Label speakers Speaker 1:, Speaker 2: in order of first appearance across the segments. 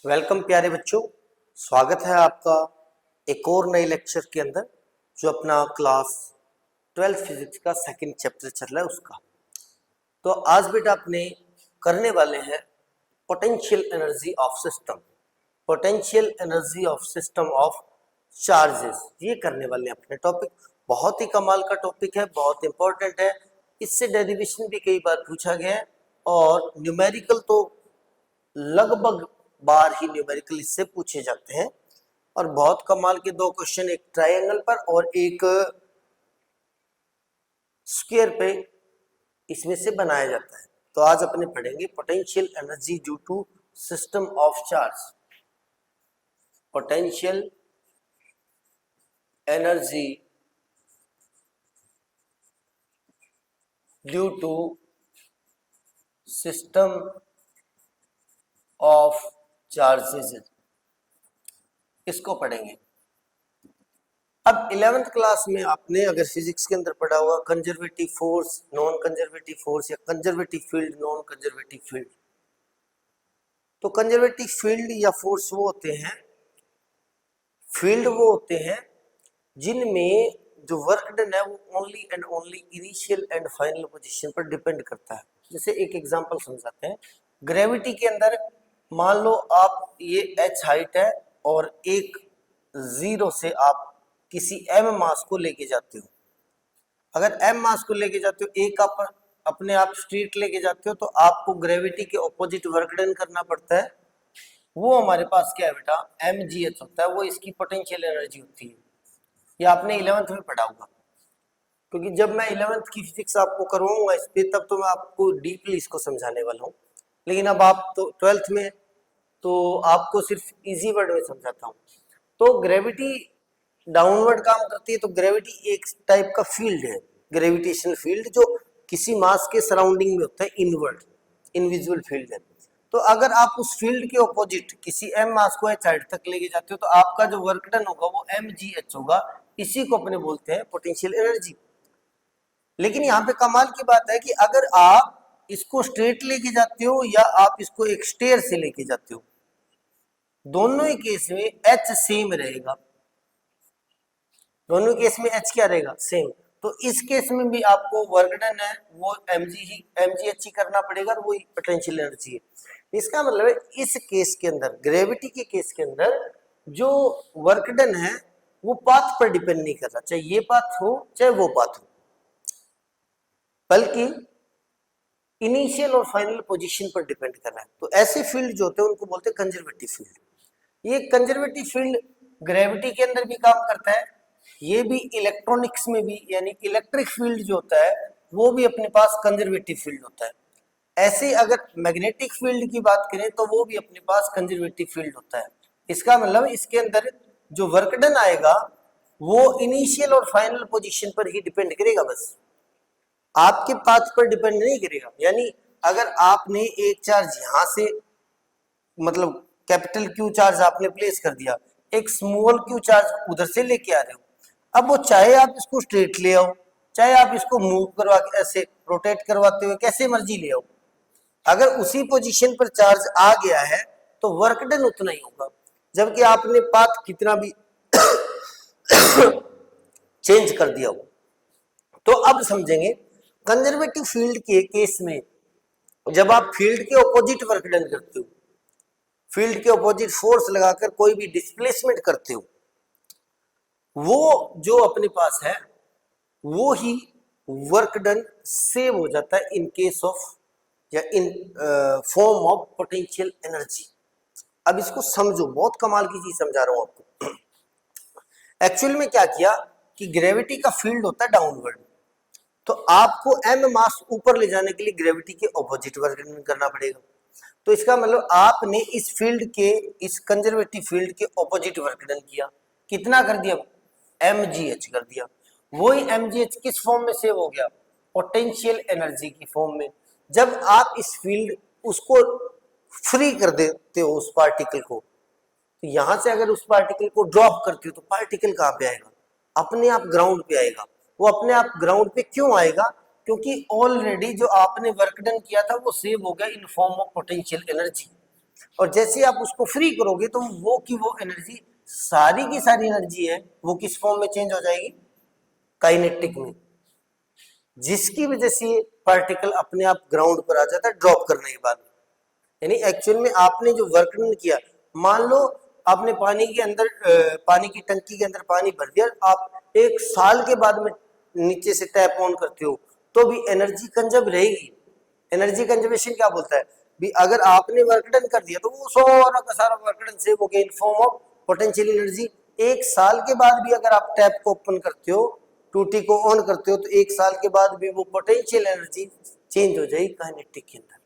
Speaker 1: Welcome प्यारे बच्चों, स्वागत है आपका एक और नए लेक्चर के अंदर जो अपना क्लास 12th फिजिक्स का सेकंड चैप्टर चल रहा है उसका। तो आज बेटा अपने करने वाले हैं potential energy of system, potential energy of system of charges. ये करने वाले हैं अपने टॉपिक। बहुत ही कमाल का टॉपिक है, बहुत इंपॉर्टेंट है। इससे डेरिवेशन भी कई बार पूछा गया है और न्यूमेरिकल तो लगभग बार ही न्यूमेरिकल इससे पूछे जाते हैं। और बहुत कमाल के दो क्वेश्चन, एक ट्रायंगल पर और एक स्क्वायर पे इसमें से बनाया जाता है। तो आज अपने पढ़ेंगे potential energy due to system of charge, potential energy due to system of charges, इसको पढ़ेंगे। अब 11th क्लास में आपने अगर फिजिक्स के अंदर पढ़ा हुआ conservative force, non conservative force या conservative field, non conservative field. तो कंजर्वेटिव फील्ड या फोर्स वो होते हैं, फील्ड वो होते हैं जिनमें जो वर्क डन है वो only and only initial and final position पर डिपेंड करता है। जैसे एक एग्जांपल समझाते हैं। ग्रेविटी के अंदर मान लो आप ये h हाइट है और एक जीरो से आप किसी m मास को लेके जाते हो। अगर m मास को लेके जाते हो, एक आप अपने आप स्ट्रेट लेके जाते हो, तो आपको ग्रेविटी के ऑपोजिट वर्क डन करना पड़ता है। वो हमारे पास क्या है बेटा, mgh होता है। वो इसकी पोटेंशियल एनर्जी होती है। ये आपने 11th में पढ़ा होगा, क्योंकि जब मैं 11th की फिजिक्स आपको करवाऊंगा इस पे, तब तो मैं आपको डीपली इसको समझाने वाला हूँ। लेकिन अब आप तो 12th में, तो आपको सिर्फ इजी वर्ड में समझाता हूँ। तो ग्रेविटी डाउनवर्ड काम करती है। तो ग्रेविटी एक टाइप का फील्ड है, ग्रेविटेशनल फील्ड, जो किसी मास के सराउंडिंग में होता है, इनवर्ड इनविजिबल फील्ड है। तो अगर आप उस फील्ड के ऑपोजिट किसी m मास को h हाइट तक लेके जाते हो, तो आपका जो वर्क डन होगा वो mgh होगा। इसी को अपने बोलते हैं पोटेंशियल एनर्जी। लेकिन यहाँ पे कमाल की बात है कि अगर आप इसको स्ट्रेट लेके जाते हो या आप इसको एक स्टेयर से लेके जाते हो, दोनों ही केस में h सेम रहेगा। दोनों केस में h क्या रहेगा, सेम। तो इस केस में भी आपको वर्क डन है वो mgh ही करना पड़ेगा, और वही पोटेंशियल एनर्जी है। इसका मतलब है इस केस के अंदर, ग्रेविटी के केस के अंदर, जो वर्क डन है वो पाथ पर डिपेंड नहीं कर रहा, चाहे ये पाथ हो चाहे वो पाथ हो, बल्कि इनिशियल और फाइनल पोजीशन पर डिपेंड कर रहा है। तो ऐसे फील्ड जो होते हैं उनको बोलते हैं कंजर्वेटिव फील्ड। ये कंजर्वेटिव फील्ड ग्रेविटी के अंदर भी काम करता है, ये भी इलेक्ट्रॉनिक्स में भी, यानी इलेक्ट्रिक फील्ड जो होता है वो भी अपने पास कंजर्वेटिव फील्ड होता है। ऐसे अगर मैग्नेटिक फील्ड की बात करें तो वो भी अपने पास कंजर्वेटिव फील्ड होता है। इसका मतलब इसके अंदर जो वर्क डन आएगा वो इनिशियल और फाइनल पोजीशन पर ही डिपेंड करेगा, बस आपके पाथ पर डिपेंड नहीं करेगा। यानी अगर आपने एक चार्ज यहां से, मतलब कैपिटल क्यू चार्ज आपने प्लेस कर दिया, एक स्मॉल क्यू चार्ज उधर से लेके आ रहे हो, अब वो चाहे आप इसको स्ट्रेट ले आओ, चाहे आप इसको मूव करवा के ऐसे रोटेट करवाते हुए कैसे मर्जी ले आओ, अगर उसी पोजीशन पर चार्ज आ गया है तो वर्क डन उतना ही होगा, जबकि आपने पाथ कितना भी चेंज कर दिया हो। तो अब समझेंगे कंजर्वेटिव फील्ड के केस में, जब आप फील्ड के ऑपोजिट वर्क डन करते हो, फील्ड के ऑपोजिट फोर्स लगाकर कोई भी डिस्प्लेसमेंट करते हो, वो जो अपने पास है वो ही वर्क डन सेव हो जाता है इन केस ऑफ या in form of potential energy. अब इसको समझो, बहुत कमाल की चीज समझा रहा हूं आपको। एक्चुअल में क्या किया कि ग्रेविटी का फील्ड होता है डाउनवर्ड, तो आपको m मास ऊपर ले जाने के लिए ग्रेविटी के ऑपोजिट वर्क डन करना पड़ेगा। तो इसका मतलब आपने इस फील्ड के, इस कंजर्वेटिव फील्ड के ऑपोजिट वर्क डन किया। कितना कर दिया, mgh कर दिया। वही mgh किस फॉर्म में सेव हो गया, पोटेंशियल एनर्जी की फॉर्म में। जब आप इस फील्ड उसको फ्री कर देते हो उस पार्टिकल को, तो यहां से अगर उस पार्टिकल को ड्रॉप करते हो तो पार्टिकल कहां पे आएगा, अपने आप ग्राउंड पे आएगा। वो अपने आप ग्राउंड पे क्यों आएगा, क्योंकि ऑलरेडी जो आपने वर्क डन किया था वो सेव हो गया in form of potential energy. और जैसे आप उसको फ्री करोगे तो वो की वो एनर्जी, सारी की सारी एनर्जी है वो किस फॉर्म में चेंज हो जाएगी, काइनेटिक में, जिसकी वजह से पार्टिकल अपने आप ग्राउंड पर आ जाता है ड्रॉप करने के बाद। यानी एक्चुअल में आपने जो वर्क डन किया, मान लो आपने पानी के अंदर पानी की टंकी के अंदर पानी भर दिया, आप 1 साल के बाद में नीचे से टैप ऑन करते हो तो भी एनर्जी कंजर्व रहेगी। एनर्जी कंजर्वेशन क्या बोलता है भी, अगर आपने वर्क डन कर दिया तो वो सारा का सारा वर्क डन सेव हो गया in form of potential energy. 1 साल के बाद भी अगर आप टैप को ओपन करते हो, टूटी को ऑन करते हो, तो 1 साल के बाद भी वो पोटेंशियल एनर्जी चेंज हो जाएगी काइनेटिक के अंदर।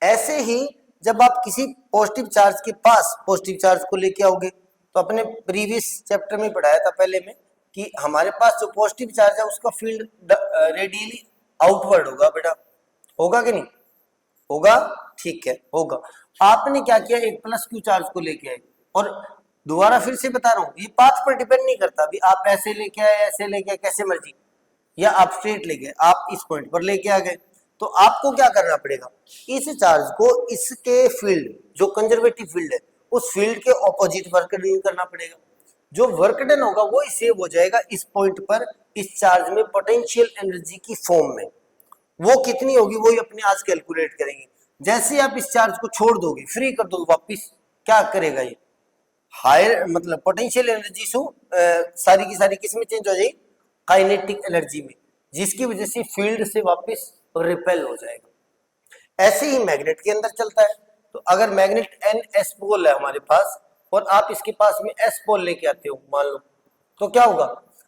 Speaker 1: ऐसे ही जब आप किसी पॉजिटिव चार्ज के पास पॉजिटिव चार्ज को लेके आओगे, तो अपने प्रीवियस चैप्टर में पढ़ाया था पहले में कि हमारे पास जो पॉजिटिव चार्ज है उसका फील्ड रेडियली आउटवर्ड होगा बेटा, होगा कि नहीं होगा, ठीक है होगा। आपने क्या किया, एक प्लस क्यू चार्ज को लेके आए, और दोबारा फिर से बता रहा हूं ये पाथ पर डिपेंड नहीं करता भी आप ऐसे लेके आए ऐसे लेके आए कैसे मर्जी, या आप स्ट्रेट ले गए, आप इस पॉइंट पर लेके आ गए, तो आपको क्या करना पड़ेगा, इस चार्ज को इसके फील्ड जो कंजर्वेटिव फील्ड है उस फील्ड के ऑपोजिट वर्क डन करना पड़ेगा। जो वर्क डन होगा वो सेव हो जाएगा इस पॉइंट पर, इस चार्ज में पोटेंशियल एनर्जी की फॉर्म में। वो कितनी होगी वो ही अपने आज कैलकुलेट करेंगे। जैसे आप इस चार्ज को छोड़ दोगे, फ्री कर दोगे वापिस, क्या करेगा ये, हायर मतलब पोटेंशियल एनर्जी से सारी की सारी किस में चेंज हो जाएगी, काइनेटिक एनर्जी में, जिसकी वजह से फील्ड से वापस रिपेल हो जाएगा। ऐसे ही मैग्नेट के अंदर चलता है। तो अगर मैग्नेट एन एस पोल है हमारे पास और आप इसके पास में एस पोल लेके आते हो मान लो, तो क्या होगा,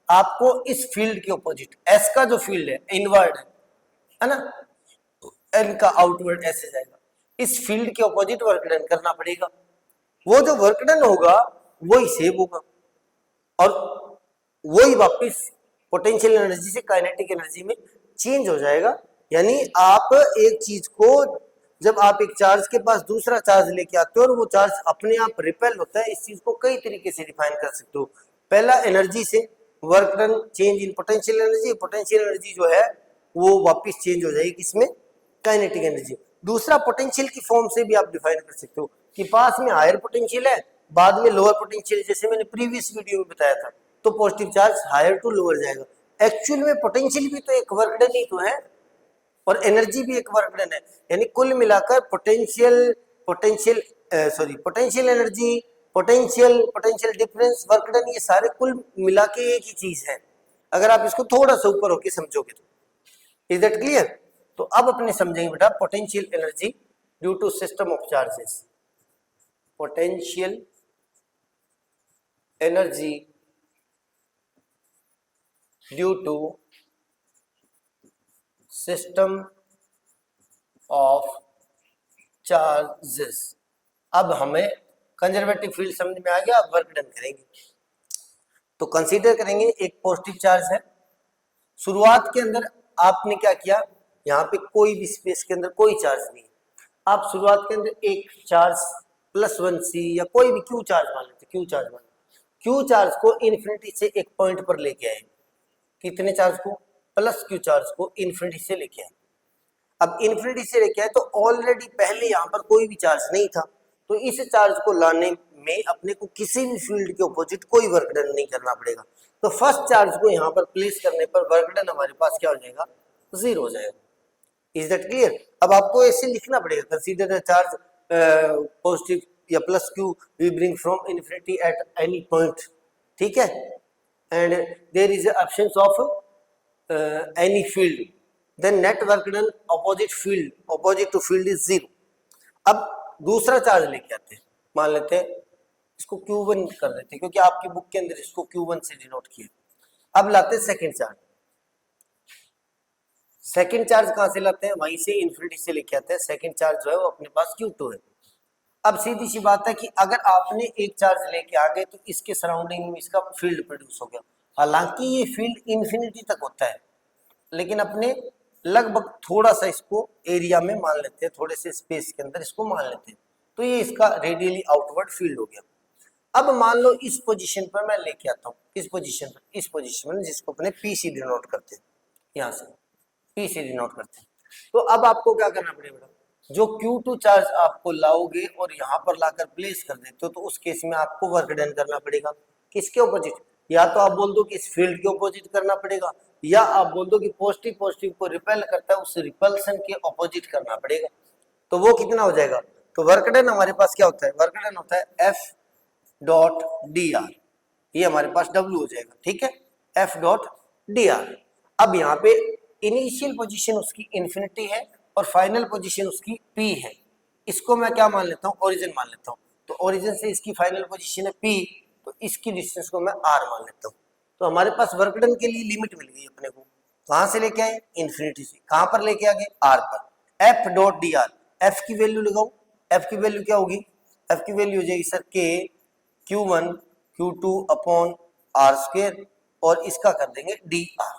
Speaker 1: आपको इस फील्ड के ऑपोजिट एस का जो फील्ड है इनवर्ड है ना, एन का आउटवर्ड ऐसे जाएगा, इस फील्ड के ऑपोजिट वर्क डन करना पड़ेगा। वो जो वर्क डन होगा वही सेव होगा और वही वापस पोटेंशियल एनर्जी से काइनेटिक एनर्जी में चेंज हो जाएगा। यानी आप एक चीज को, जब आप एक चार्ज के पास दूसरा चार्ज लेके आते हो और वो चार्ज अपने आप रिपेल होता है, इस चीज को कई तरीके से डिफाइन कर सकते हो। पहला एनर्जी से, work done change in potential energy, potential energy जो है वो वापस चेंज हो जाएगी किसमें, काइनेटिक एनर्जी। दूसरा पोटेंशियल की फॉर्म से भी आप डिफाइन कर सकते हो कि पास में हायर पोटेंशियल है बाद में लोअर पोटेंशियल, जैसे मैंने प्रीवियस वीडियो में बताया था, तो positive charge higher to lower जाएगा। एक्चुअल में पोटेंशियल भी तो एक वर्क डन ही तो है और एनर्जी भी एक वर्क डन है। यानी कुल मिलाकर potential potential energy, potential difference, work done, ये सारे कुल मिला के एक ही चीज है, अगर आप इसको थोड़ा सा ऊपर होके समझोगे तो। Is that clear? तो अब अपने समझेंगे बेटा potential energy due to system of charges. Potential energy due to system of charges. अब हमें कंजर्वेटिव फील्ड समझ में आ गया, अब वर्क डन करेंगे। तो कंसीडर करेंगे एक पॉजिटिव चार्ज है, शुरुआत के अंदर आपने क्या किया, यहाँ पे कोई भी स्पेस के अंदर कोई चार्ज नहीं है, आप शुरुआत के अंदर एक चार्ज +1c या कोई भी क्यू चार्ज मान लेते, क्यू चार्ज मान, क्यू चार्ज को इन्फिनिटी से एक पॉइंट पर लेके आए, कितने चार्ज को, प्लस क्यू चार्ज को इन्फिनिटी से लेके आए। अब इन्फिनिटी से लेके आए तो ऑलरेडी पहले यहाँ पर कोई भी चार्ज नहीं था, तो इस चार्ज को लाने में अपने को किसी भी फील्ड के ऑपोजिट कोई वर्क डन नहीं करना पड़ेगा। तो फर्स्ट चार्ज को यहाँ पर प्लेस करने पर वर्क डन हमारे पास क्या हो जाएगा, 0 हो जाएगा। Is that clear? अब आपको ऐसे लिखना पड़ेगा, कंसीडर द चार्ज पॉजिटिव या plus q we bring from infinity at any point, ठीक है, and there is absence of any field, then net work done opposite to field is 0। अब दूसरा चार्ज लेके आते हैं, मान लेते हैं इसको Q1 कर देते हैं क्योंकि आपकी बुक के अंदर इसको Q1 से डिनोट किया। अब लाते हैं सेकंड चार्ज। सेकंड चार्ज कहां से लाते हैं, वहीं से इन्फिनिटी से लेके आते हैं। सेकंड चार्ज जो है वो अपने पास Q2 है। अब सीधी सी बात है कि अगर आपने एक चार्ज लेके आ गए तो इसके सराउंडिंग में इसका फील्ड प्रोड्यूस हो गया। हालांकि ये फील्ड इन्फिनिटी तक होता है, लेकिन अपने लगभग थोड़ा सा इसको एरिया में मान लेते हैं, थोड़े से स्पेस के अंदर इसको मान लेते हैं, तो ये इसका रेडियली आउटवर्ड फील्ड हो गया। अब मान लो इस पोजीशन पर मैं लेके आता हूँ, इस पोजीशन में जिसको अपने पी सी डिनोट करते हैं, यहाँ से पी सी डिनोट करते हैं। तो अब आपको क्या करना पड़ेगा, जो Q2 चार्ज आपको लाओगे और यहाँ पर लाकर प्लेस कर देते हो तो उस केस में आपको वर्क डन करना पड़ेगा किसके ऑपोजिट, या तो आप बोल दो कि इस फील्ड के ऑपोजिट करना पड़ेगा, या आप बोल दो कि पॉजिटिव पॉजिटिव को रिपेल करता है उस रिपल्सन के ऑपोजिट करना पड़ेगा। तो वो कितना हो जाएगा, तो वर्क डन हमारे पास क्या होता है, वर्क डन होता है F डॉट डी आर, ये हमारे पास W हो जाएगा, ठीक है, F डॉट डी आर। अब यहाँ पे इनिशियल पोजीशन उसकी इन्फिनिटी है और फाइनल पोजीशन उसकी P है, इसको मैं क्या मान लेता हूँ, ओरिजिन मान लेता हूँ, तो ओरिजिन से इसकी फाइनल पोजीशन है P, तो इसकी डिस्टेंस को मैं R मान लेता हूँ। तो हमारे पास वर्क डन के लिए लिमिट मिल गई अपने को, कहाँ से लेके आए, इन्फिनिटी से, कहाँ पर लेके आ गए, R पर। F dot D R, F की वैल्यू लगाओ, F की वैल्यू क्या होगी, F की वैल्यू हो जाएगी sir K Q1 Q2 upon R square और इसका कर देंगे dr।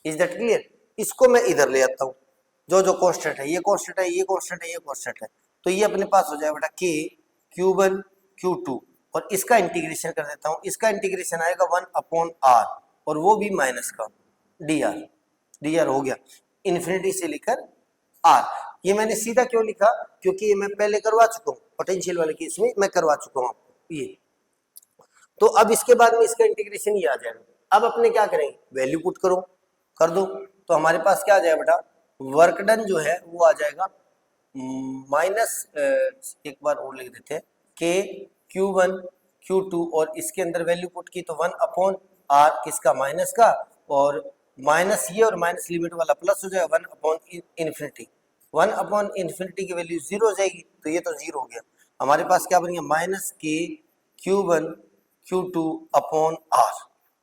Speaker 1: इज दैट क्लियर, इसको मैं इधर ले आता हूँ, जो जो कांस्टेंट है, ये कांस्टेंट है, ये कांस्टेंट है, ये कांस्टेंट है, तो ये अपने पास हो जाएगा बेटा K Q1 Q2 और इसका इंटीग्रेशन कर देता हूँ, इसका इंटीग्रेशन आएगा 1 अपॉन R और वो भी माइनस का dr, dr हो गया इन्फिनिटी से लेकर R। ये मैंने सीधा क्यों लिखा, क्योंकि ये मैं पहले करवा चुका हूँ, पोटेंशियल वाले केस में मैं करवा चुका हूँ ये। तो अब इसके बाद में इसका इंटीग्रेशन ही आ जाएगा। अब अपने क्या करेंगे, वैल्यू पुट करो, कर दो, तो हमारे पास क्या आ जाएगा बेटा, वर्क डन जो है वो आ जाएगा माइनस, एक बार और लिख देते हैं, के Q1 Q2 और इसके अंदर वैल्यू पुट की तो 1 अपॉन R किसका, माइनस का, और माइनस ये और माइनस लिमिट वाला प्लस हो जाएगा 1 अपॉन इन्फिनिटी, 1 अपॉन इन्फिनिटी की वैल्यू 0 हो जाएगी, तो ये तो 0 हो गया, हमारे पास क्या बन गया, माइनस के Q1 Q2 अपॉन R,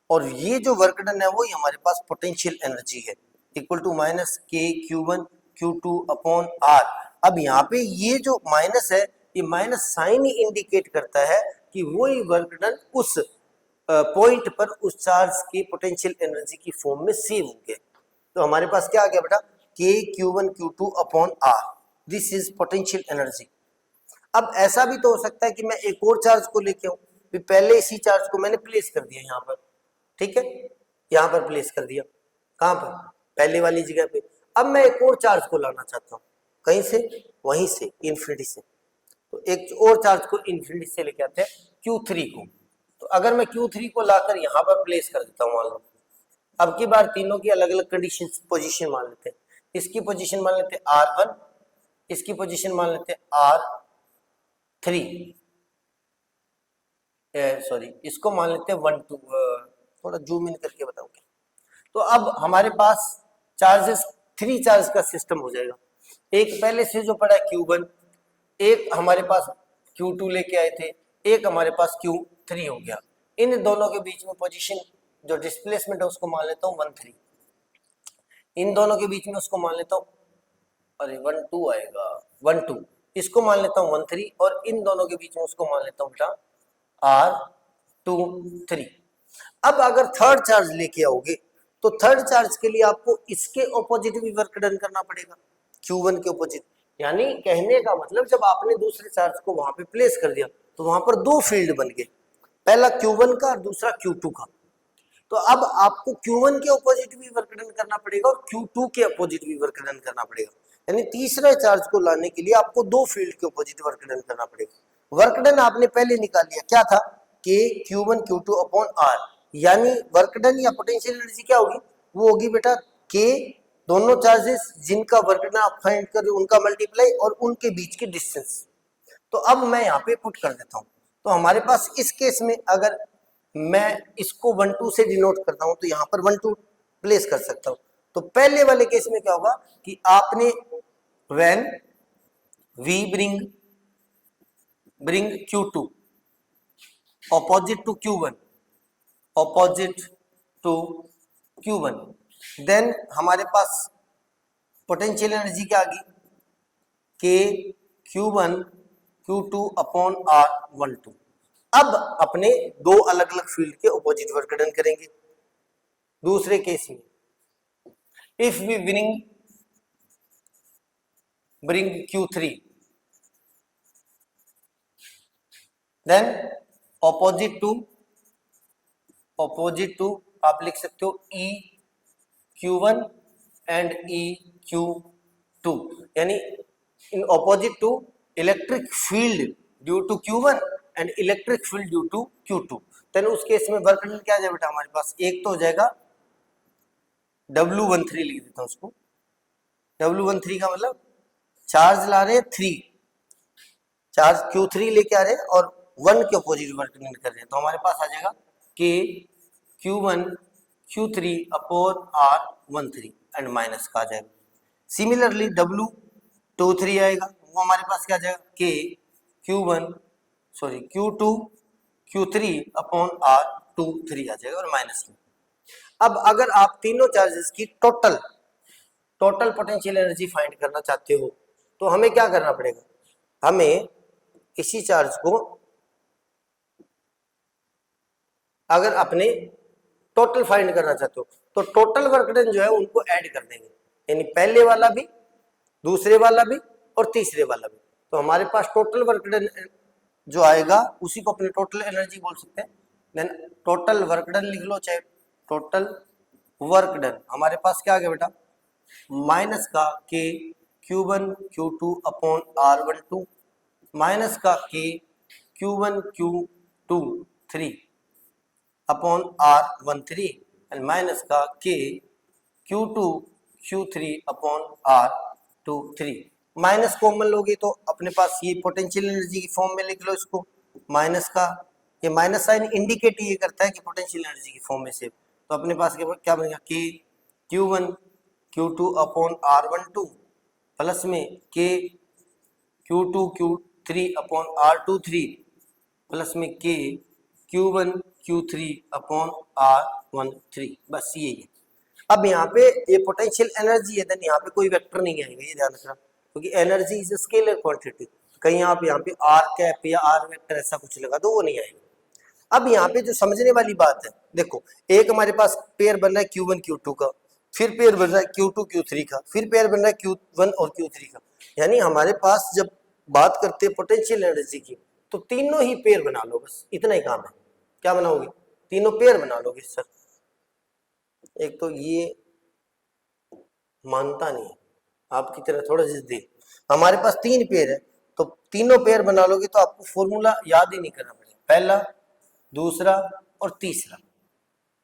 Speaker 1: और ये जो वर्क डन है वो ही हमारे पास पोटेंशियल एनर्जी है, इक्वल टू माइनस के Q1 Q2 अपॉन R। अब यहाँ पे ये जो माइनस है, ये माइनस साइन ही इंडिकेट करता है कि वो ही वर्क डन उस पॉइंट पर उस चार्ज की पोटेंशियल एनर्जी की फॉर्म में सेव हो गए। तो हमारे पास क्या आ गया बेटा, के Q1 Q2 upon R, this is potential energy. अब ऐसा भी तो हो सकता है कि मैं एक और चार्ज को लेके आऊं, पहले इसी चार्ज को मैंने प्लेस कर दिया यहाँ पर, ठीक है, यहाँ पर प्लेस कर दिया, कहाँ पर, पहले वाली जगह पे। अब मैं एक और चार्ज को लाना चाहता हूँ, कहीं से, वहीं से, इन्फिनिटी से, तो एक और चार्ज को इन्फिनिटी से लेके आते हैं Q3 को। तो अगर मैं Q3 को लाकर यहाँ पर प्लेस कर देता हूँ, मान लो अब की बार तीनों की अलग अलग कंडीशन पोजीशन मान लेते हैं, इसकी पोजीशन मान लेते हैं R1, इसकी पोजीशन मान लेते हैं R3, सॉरी इसको मान लेते हैं 1 2, थोड़ा जूम इन करके बताऊंगा। तो अब हमारे पास चार्जेस 3 चार्ज का सिस्टम हो जाएगा, एक पहले से जो पड़ा है Q1, एक हमारे पास Q2 लेके आए थे, एक हमारे पास Q3 हो गया, इन दोनों के बीच में पोजीशन जो डिस्प्लेसमेंट है उसको मान लेता हूँ 1 3, इन दोनों के बीच में उसको मान लेता हूँ, अरे 1 2 आएगा 1 2, इसको मान लेता हूँ 1 3 और इन दोनों के बीच में उसको मान लेता हूँ बेटा R2 3। अब अगर थर्ड चार्ज लेके आओगे तो थर्ड चार्ज के लिए आपको इसके ऑपोजिट भी वर्क डन करना पड़ेगा, Q1 के ऑपोजिट, यानी कहने का मतलब जब आपने दूसरे चार्ज को वहां पे प्लेस कर दिया तो वहां पर दो फील्ड बन गए, पहला Q1 का और दूसरा Q2 का। तो अब आपको Q1 के ऑपोजिट भी वर्क डन करना पड़ेगा और Q2 के ऑपोजिट भी वर्क डन करना पड़ेगा, यानी तीसरे चार्ज को लाने के लिए आपको दो फील्ड के ऑपोजिट वर्क डन करना पड़ेगा। वर्क डन आपने पहले निकाल लिया, क्या था, के Q1 Q2 अपॉन R, यानी वर्क डन या पोटेंशियल एनर्जी क्या होगी, वो होगी बेटा के दोनों चार्जेस जिनका वर्क डन आप फाइंड कर रहे हो उनका मल्टीप्लाई और उनके बीच की डिस्टेंस। तो अब मैं यहाँ पे पुट कर देता हूँ, तो हमारे पास इस केस में अगर मैं इसको 1 2 से डिनोट करता हूँ तो यहाँ पर 1 2 प्लेस कर सकता हूँ। तो पहले वाले केस में क्या होगा कि आपने when we bring Q2 opposite to Q1, opposite to Q1, then हमारे पास पोटेंशियल एनर्जी क्या आ गई, के Q1 Q2 अपॉन R12। अब अपने दो अलग अलग फील्ड के ऑपोजिट वर्क डन करेंगे। दूसरे केस में if we bring Q3 then opposite to आप लिख सकते हो E Q1 and E Q2, यानी in opposite to electric field due to Q1 and electric field due to Q2, then उस case में वर्क डन क्या आ जाएगा बेटा हमारे पास, एक तो हो जाएगा W13 लिख देता हूं उसको, W13 का मतलब चार्ज ला रहे हैं 3, चार्ज Q3 लेके आ रहे हैं और 1 के अपोजिट वर्क डन कर रहे हैं, तो हमारे पास आ जाएगा K Q1 Q3 upon R13 and minus का आ जाएगा। सिमिलरली W23 आएगा, वो हमारे पास क्या आ जाएगा K Q2 Q3 upon R23 आ जाएगा और माइनस में। अब अगर आप तीनों चार्जेस की टोटल पोटेंशियल एनर्जी फाइंड करना चाहते हो तो हमें क्या करना पड़ेगा, हमें इसी चार्ज को अगर अपने टोटल फाइंड करना चाहते हो तो टोटल वर्क डन जो है उनको ऐड कर देंगे, यानी पहले वाला भी, दूसरे वाला भी और तीसरे वाला भी, तो हमारे पास टोटल वर्क डन जो आएगा उसी को अपने टोटल एनर्जी बोल सकते हैं। देन टोटल वर्क डन लिख लो, चाहे टोटल वर्क डन हमारे पास क्या आ गया बेटा, माइनस का K Q1 Q2 upon R12 minus का K Q1 Q2 3 upon R13 and minus का K Q2 Q3 upon R23। Minus common लोगे तो अपने पास ये पोटेंशियल एनर्जी की फॉर्म में लिख लो इसको, माइनस का ये माइनस साइन इंडिकेट ये करता है कि पोटेंशियल एनर्जी की फॉर्म में से, तो अपने पास क्या बनेगा K Q1 Q2 upon R12 plus में K Q2 Q3 upon R23 plus में K Q1 Q3 upon R13, बस यही है। अब यहाँ पे ये पोटेंशियल एनर्जी है, देन यहाँ पे कोई वेक्टर नहीं आएगा, ये ध्यान रखना, क्योंकि एनर्जी इज स्केलर क्वांटिटी, कहीं आप यहाँ पे R कैप या R वेक्टर ऐसा कुछ लगा दो वो नहीं आएगा। अब यहाँ पे जो समझने वाली बात है, देखो एक हमारे पास पेयर बन रहा है Q1 Q2 का, फिर पेयर बन रहा है Q2 Q3 का, फिर पेयर बन रहा है Q1 और Q3 का, यानी हमारे पास जब बात करते हैं पोटेंशियल एनर्जी की तो तीनों ही पेयर बना लो, बस इतना ही काम है। क्या बनाओगे, तीनों पेयर बना लोगे सर। एक तो ये मानता नहीं है, आपकी तरह थोड़ा जिद्दी, हमारे पास 3 पेयर है तो तीनों पेयर बना लोगे तो आपको फॉर्मूला याद ही नहीं करना पड़ेगा, पहला, दूसरा और तीसरा।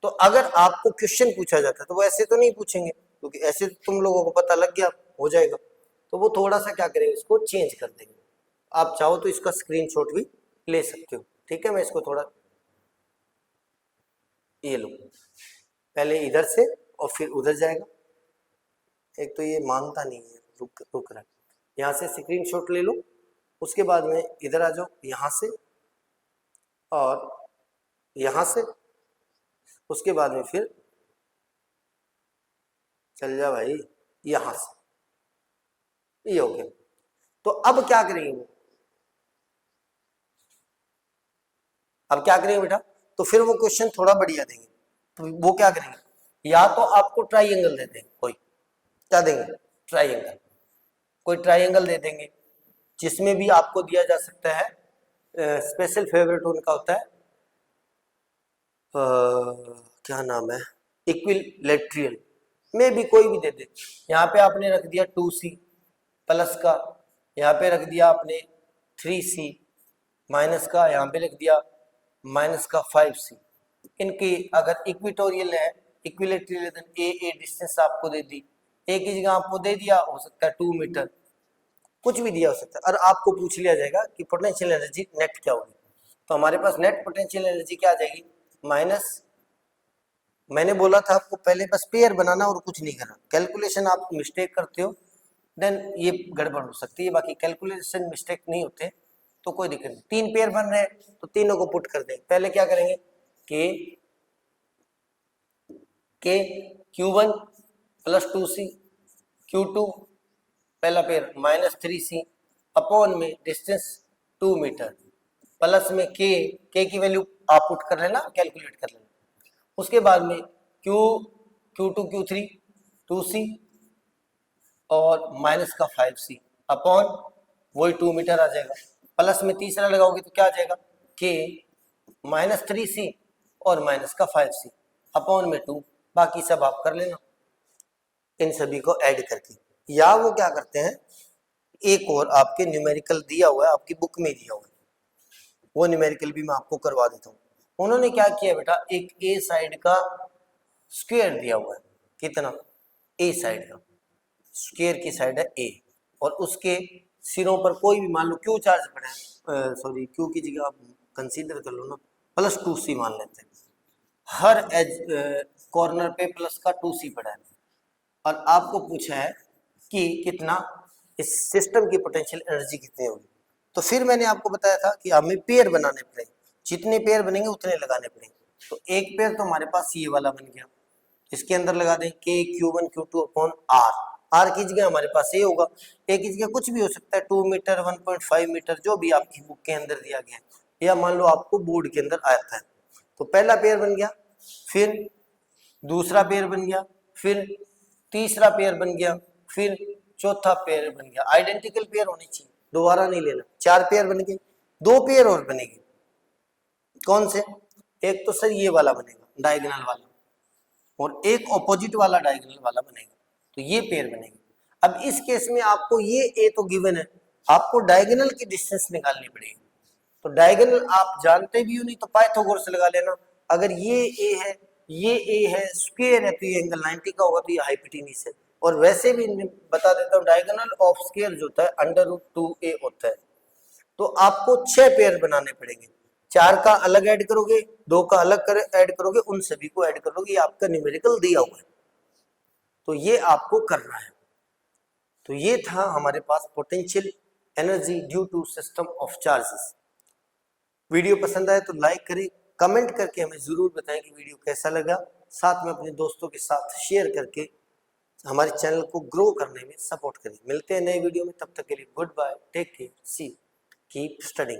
Speaker 1: तो अगर आपको क्वेश्चन पूछा जाता है तो वो ऐसे तो नहीं पूछेंगे, क्योंकि ऐसे तो तुम लोगों को पता लग गया हो जाएगा, तो वो थोड़ा सा क्या करेंगे, इसको चेंज कर देंगे। आप चाहो तो इसका स्क्रीनशॉट भी ले सकते हो, ठीक है। मैं इसको थोड़ा, ये लो, पहले इधर से और फिर उधर जाएगा, एक तो ये मानता नहीं है, रुक रहा है, यहाँ से स्क्रीनशॉट ले लो, उसके बाद में इधर आ जाओ, यहाँ से और यहाँ से, उसके बाद में फिर चल जा भाई यहाँ से, ये हो गया। तो अब क्या करेंगे, अब क्या करेंगे बेटा, तो फिर वो क्वेश्चन थोड़ा बढ़िया देंगे, तो वो क्या करेंगे, या तो आपको ट्राइंगल दे देंगे, कोई क्या देंगे, ट्राइंगल, कोई ट्राइंगल दे देंगे जिसमें भी आपको दिया जा सकता है, स्पेशल फेवरेट उनका होता है, क्या नाम है, इक्विलैटरल में भी कोई भी दे दे। यहाँ पे आपने रख दिया 2C प्लस का, यहाँ पे रख दिया आपने 3C माइनस का, यहाँ पे रख दिया माइनस का 5C। इनकी अगर इक्विटोरियल है, इक्विलैटरल ए डिस्टेंस आपको दे दी, एक ही जगह आपको दे दिया, हो सकता है 2 मीटर, कुछ भी दिया हो सकता है, और आपको पूछ लिया जाएगा कि पोटेंशियल एनर्जी नेट क्या होगी, तो हमारे पास नेट पोटेंशियल एनर्जी क्या आ जाएगी, माइनस, मैंने बोला था आपको पहले बस पेयर बनाना और कुछ नहीं करना, कैलकुलेशन आप मिस्टेक करते हो देन ये गड़बड़ हो सकती है, बाकी कैलकुलेशन मिस्टेक नहीं होते तो कोई दिक्कत नहीं। 3 पेयर बन रहे हैं तो तीनों को पुट कर दें, पहले क्या करेंगे, के Q1 प्लस 2C Q2 पहला पेयर माइनस 3C अपॉन में डिस्टेंस 2 मीटर प्लस में के की वैल्यू आप पुट कर लेना, कैलकुलेट कर लेना, उसके बाद में Q2 Q3 2C और माइनस का 5C अपॉन वही 2 मीटर आ जाएगा, प्लस में तीसरा लगाओगे तो क्या आ जाएगा, K माइनस 3C और माइनस का 5C अपॉन में 2, बाकी सब आप कर लेना इन सभी को ऐड करके। या वो क्या करते हैं, एक और आपके न्यूमेरिकल दिया हुआ है, आपकी बुक में दिया हुआ है, वो न्यूमेरिकल भी मैं आपको करवा देता हूँ। उन्होंने क्या किया बेटा, एक ए साइड का स्क्वायर दिया हुआ है, कितना, ए साइड का स्क्वायर की साइड है ए, और उसके सिरों पर कोई भी मान लो क्यू चार्ज पड़ा है, सॉरी क्यू की जगह आप कंसीडर कर लो ना +2c मान लेते हैं, हर एज कॉर्नर पे प्लस का 2c पड़ा है, और आपको पूछा है कि कितना इस सिस्टम की पोटेंशियल एनर्जी कितनी होगी। तो फिर मैंने आपको बताया था कि हमें पेयर बनाने पड़ेंगे, जितने पेयर बनेंगे उतने लगाने पड़ेंगे। तो एक पेयर तो हमारे पास ये वाला बन गया, इसके अंदर लगा दें के Q1 Q2 upon are, are की जगह हमारे पास ये होगा, ए की जगह कुछ भी हो सकता है, 2 मीटर 1.5 मीटर जो भी आपकी बुक के अंदर दिया गया है, या मान लो आपको बोर्ड के अंदर आता है। तो पहला पेयर बन गया, फिर दूसरा पेयर बन गया, फिर तीसरा पेयर बन गया, फिर चौथा पेयर बन गया। आइडेंटिकल पेयर होनी चाहिए, दोबारा नहीं लेना। 4 पेयर बन गए, 2 पेयर और बनेंगे, कौन से, एक तो सर ये वाला बनेगा डायगोनल वाला, और एक ऑपोजिट वाला डायगोनल वाला बनेगा, तो ये पेयर बनेगी। अब इस केस में आपको ये ए तो गिवन है, आपको डायगोनल की डिस्टेंस निकालनी पड़ेगी। तो डायगोनल आप जानते भी हो नहीं तो पाइथागोरस लगा लेना। अगर ये ए है, ये ए है, स्क्वायर है, तो ये एंगल 90 का होगा, तो ये हाइपोटेन्यूज है। और वैसे भी बता देता हूँ, डायगोनल ऑफ स्क्वायर जो होता है √2a होता है। तो आपको 6 पेयर बनाने पड़ेंगे, 4 का अलग ऐड करोगे, 2 का अलग ऐड करोगे, उन सभी को ऐड करोगे, ये आपका न्यूमेरिकल दिया हुआ है, तो ये आपको करना है। तो ये था हमारे पास potential energy due to system of charges. Video पसंद आए तो लाइक करें, कमेंट करके हमें जरूर बताएं कि वीडियो कैसा लगा, साथ में अपने दोस्तों के साथ शेयर करके हमारे चैनल को ग्रो करने में सपोर्ट करें। मिलते हैं नए वीडियो में, तब तक के लिए गुड बाय, टेक केयर, सी कीप स्टडिंग।